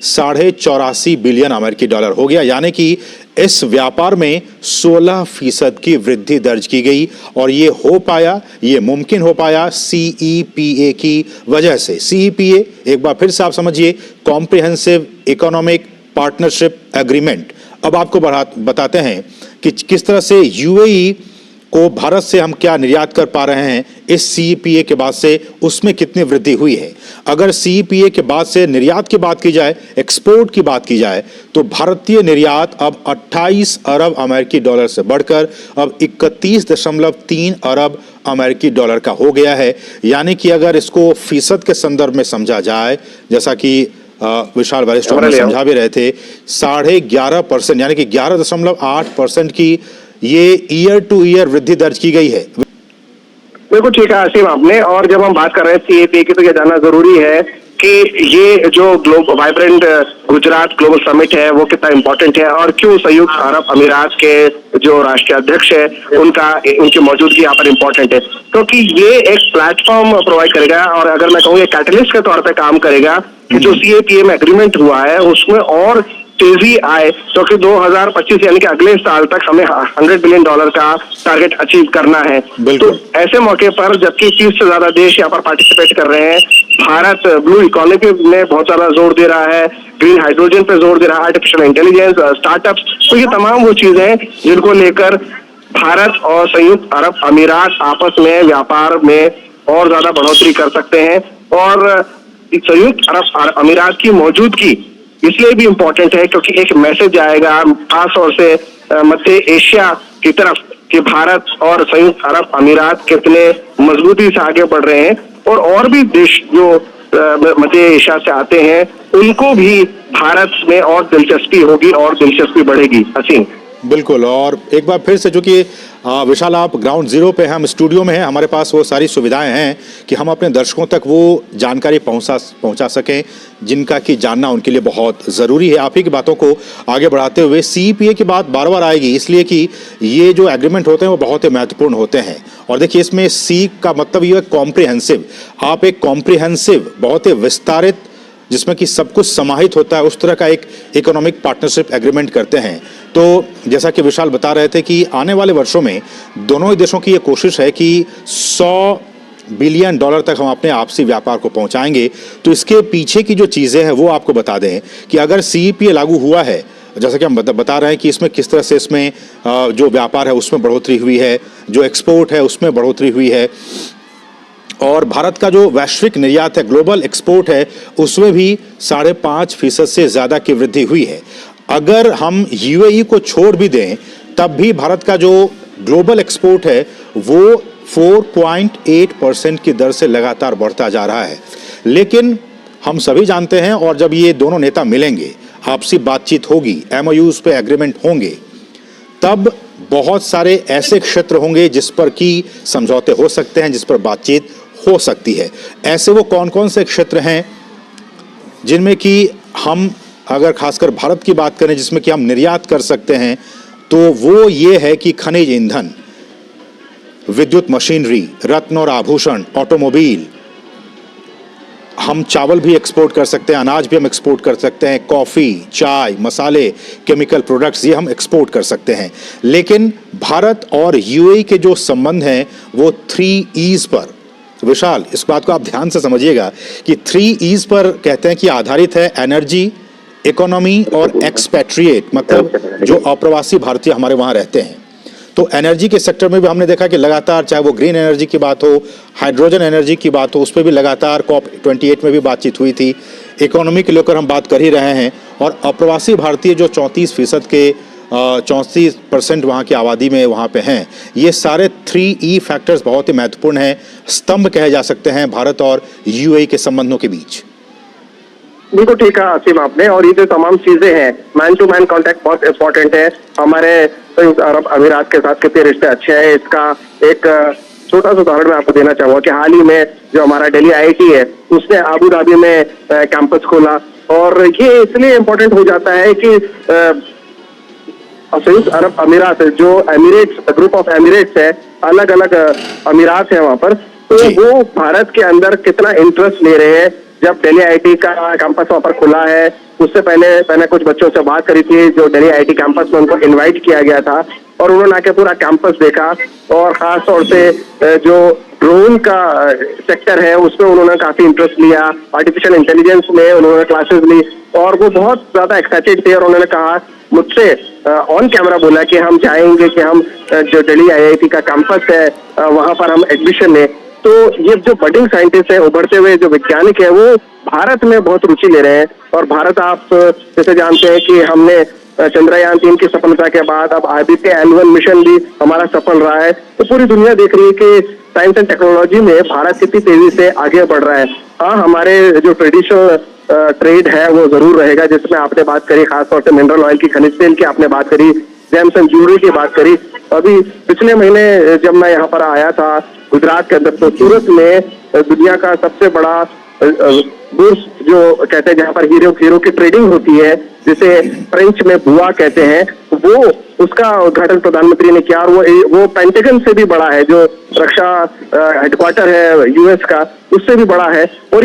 84.5 billion अमेरिकी dollar हो गया, यानी कि इस व्यापार में 16% की वृद्धि दर्ज की गई। और ये मुमकिन हो पाया CEPA की वजह से। CEPA एक बार फिर से आप समझिए, कॉम्प्रिहेंसिव इकोनॉमिक पार्टनरशिप एग्रीमेंट। अब आपको बताते हैं कि किस तरह से UAE को भारत से हम क्या निर्यात कर पा रहे हैं इस CEPA के बाद से, उसमें कितनी वृद्धि हुई है। अगर CEPA के बाद से निर्यात की बात की जाए, एक्सपोर्ट की बात की जाए, तो भारतीय निर्यात अब 28 अरब अमेरिकी डॉलर से बढ़कर अब 31.3 अरब अमेरिकी डॉलर का हो गया है। यानी कि अगर इसको फीसद के संदर्भ में समझा जाए, जैसा कि विशाल वरिष्ठ समझा भी रहे थे, 11.5% यानी कि 11.8% की ये ईयर टू ईयर वृद्धि दर्ज की गई है। बिल्कुल ठीक है आसिम आपने। और जब हम बात कर रहे हैं CEPA की, तो ये जानना जरूरी है कि ये जो global vibrant Gujarat global summit है वो कितना इंपॉर्टेंट है, और क्यों संयुक्त अरब अमीरात के जो राष्ट्रीय अध्यक्ष है उनकी मौजूदगी यहाँ पर इंपॉर्टेंट है। क्योंकि ये एक प्लेटफॉर्म प्रोवाइड करेगा, और अगर मैं कहूँ ये कैटलिस्ट के तौर पर काम करेगा कि जो CEPA में एग्रीमेंट हुआ है उसमें और तेजी आए, क्योंकि 2025 यानी कि अगले साल तक हमें $100 बिलियन का टारगेट अचीव करना है। तो ऐसे मौके पर जबकि 30 से ज्यादा देश यहाँ पर पार्टिसिपेट कर रहे हैं, भारत ब्लू इकोनॉमी में बहुत ज्यादा जोर दे रहा है, ग्रीन हाइड्रोजन पे जोर दे रहा है, आर्टिफिशियल इंटेलिजेंस, स्टार्टअप्स, तो ये तमाम वो चीजें हैं जिनको लेकर भारत और संयुक्त अरब अमीरात आपस में व्यापार में और ज्यादा बढ़ोतरी कर सकते हैं। और संयुक्त अरब अमीरात की मौजूदगी इसलिए भी इम्पोर्टेंट है क्योंकि एक मैसेज आएगा खास तौर से मध्य एशिया की तरफ कि भारत और संयुक्त अरब अमीरात कितने मजबूती से आगे बढ़ रहे हैं, और भी देश जो मध्य एशिया से आते हैं उनको भी भारत में और दिलचस्पी होगी और दिलचस्पी बढ़ेगी। असीम बिल्कुल। और एक बार फिर से, जो कि विशाल आप ग्राउंड जीरो पे हैं, हम स्टूडियो में हैं, हमारे पास वो सारी सुविधाएं हैं कि हम अपने दर्शकों तक वो जानकारी पहुंचा सकें जिनका कि जानना उनके लिए बहुत ज़रूरी है। आप ही की बातों को आगे बढ़ाते हुए, CEPA की बात बार बार आएगी इसलिए कि ये जो एग्रीमेंट होते हैं वो बहुत ही महत्वपूर्ण होते हैं। और देखिए, इसमें C का मतलब ये है कॉम्प्रिहेंसिव। आप एक कॉम्प्रिहेंसिव, बहुत ही विस्तारित, जिसमें कि सब कुछ समाहित होता है, उस तरह का एक इकोनॉमिक पार्टनरशिप एग्रीमेंट करते हैं। तो जैसा कि विशाल बता रहे थे कि आने वाले वर्षों में दोनों ही देशों की ये कोशिश है कि 100 बिलियन डॉलर तक हम अपने आपसी व्यापार को पहुंचाएंगे। तो इसके पीछे की जो चीज़ें हैं वो आपको बता दें कि अगर CEPA लागू हुआ है, जैसा कि हम बता रहे हैं कि इसमें किस तरह से इसमें जो व्यापार है उसमें बढ़ोतरी हुई है, जो एक्सपोर्ट है उसमें बढ़ोतरी हुई है, और भारत का जो वैश्विक निर्यात है, ग्लोबल एक्सपोर्ट है, उसमें भी 5.5% से ज़्यादा की वृद्धि हुई है। अगर हम UAE को छोड़ भी दें तब भी भारत का जो ग्लोबल एक्सपोर्ट है वो 4.8% की दर से लगातार बढ़ता जा रहा है। लेकिन हम सभी जानते हैं, और जब ये दोनों नेता मिलेंगे, आपसी बातचीत होगी, MOUs पे एग्रीमेंट होंगे, तब बहुत सारे ऐसे क्षेत्र होंगे जिस पर कि समझौते हो सकते हैं, जिस पर बातचीत हो सकती है। ऐसे वो कौन कौन से क्षेत्र हैं जिनमें कि हम, अगर खासकर भारत की बात करें, जिसमें कि हम निर्यात कर सकते हैं, तो वो ये है कि खनिज ईंधन, विद्युत मशीनरी, रत्न और आभूषण, ऑटोमोबाइल, हम चावल भी एक्सपोर्ट कर सकते हैं, अनाज भी हम एक्सपोर्ट कर सकते हैं, कॉफ़ी, चाय, मसाले, केमिकल प्रोडक्ट्स, ये हम एक्सपोर्ट कर सकते हैं। लेकिन भारत और UAE के जो संबंध हैं वो 3 E's पर, विशाल इस बात को आप ध्यान से समझिएगा कि 3 E's पर कहते हैं कि आधारित है, एनर्जी, इकोनॉमी और एक्सपैट्रिएट, मतलब जो अप्रवासी भारतीय हमारे वहाँ रहते हैं। तो एनर्जी के सेक्टर में भी हमने देखा कि लगातार, चाहे वो ग्रीन एनर्जी की बात हो, हाइड्रोजन एनर्जी की बात हो, उस पर भी लगातार COP28 में भी बातचीत हुई थी। इकोनॉमी के लेकर हम बात कर ही रहे हैं, और अप्रवासी भारतीय जो 34% के 34% वहाँ की आबादी में वहाँ पे हैं, ये सारे 3E फैक्टर्स बहुत ही महत्वपूर्ण हैं, स्तंभ कहे जा सकते हैं भारत और UAE के संबंधों के बीच। बिल्कुल ठीक है आसिम आपने। और ये जो तमाम चीजें हैं, मैन टू मैन कॉन्टेक्ट बहुत इंपॉर्टेंट है। हमारे संयुक्त अरब अमीरात के साथ कितने रिश्ते अच्छे हैं, इसका एक छोटा सा उदाहरण मैं आपको देना चाहूंगा कि हाल ही में जो हमारा दिल्ली IIT है उसने अबू धाबी में कैंपस खोला। और ये इसलिए इम्पोर्टेंट हो जाता है कि संयुक्त अरब अमीरात, जो एमिरेट्स, ग्रुप ऑफ एमिरेट्स है, अलग अलग अमीरात है वहां पर, तो वो भारत के अंदर कितना इंटरेस्ट ले रहे हैं। जब दिल्ली IIT का कैंपस वहां पर खुला है उससे पहले मैंने कुछ बच्चों से बात करी थी जो दिल्ली आईआईटी कैंपस में उनको इनवाइट किया गया था और उन्होंने आके पूरा कैंपस देखा और खास तौर से जो ड्रोन का सेक्टर है उसमें उन्होंने काफी इंटरेस्ट लिया, आर्टिफिशियल इंटेलिजेंस में उन्होंने क्लासेस ली और वो बहुत ज्यादा एक्साइटेड थे और उन्होंने कहा मुझसे ऑन कैमरा बोला कि हम चाहेंगे कि हम जो दिल्ली आईआईटी का कैंपस है वहां पर हम एडमिशन लें। तो ये जो बडिंग साइंटिस्ट है, उभरते हुए जो वैज्ञानिक है, वो भारत में बहुत रुचि ले रहे हैं और भारत आप जैसे जानते हैं कि हमने चंद्रयान 3 की सफलता के बाद अब आदित्य L1 मिशन भी हमारा सफल रहा है। तो पूरी दुनिया देख रही है कि साइंस एंड टेक्नोलॉजी में भारत कितनी तेजी से आगे बढ़ रहा है। हाँ, हमारे जो ट्रेडिशनल ट्रेड है वो जरूर रहेगा, जिसमें आपने बात करी खासतौर से मिनरल ऑयल की, खनिज तेल की आपने बात करी, जेम्स एंड ज्वेलरी की बात करी। अभी पिछले महीने जब मैं यहाँ पर आया था गुजरात के अंदर, तो सूरत में दुनिया का सबसे बड़ा बुर्स जो कहते हैं जहाँ पर हीरो की ट्रेडिंग होती है, जिसे फ्रेंच में बुआ कहते हैं, वो उसका उद्घाटन प्रधानमंत्री ने किया और वो पेंटागन से भी बड़ा है, जो रक्षा हेडक्वार्टर है यूएस का, उससे भी बड़ा है। और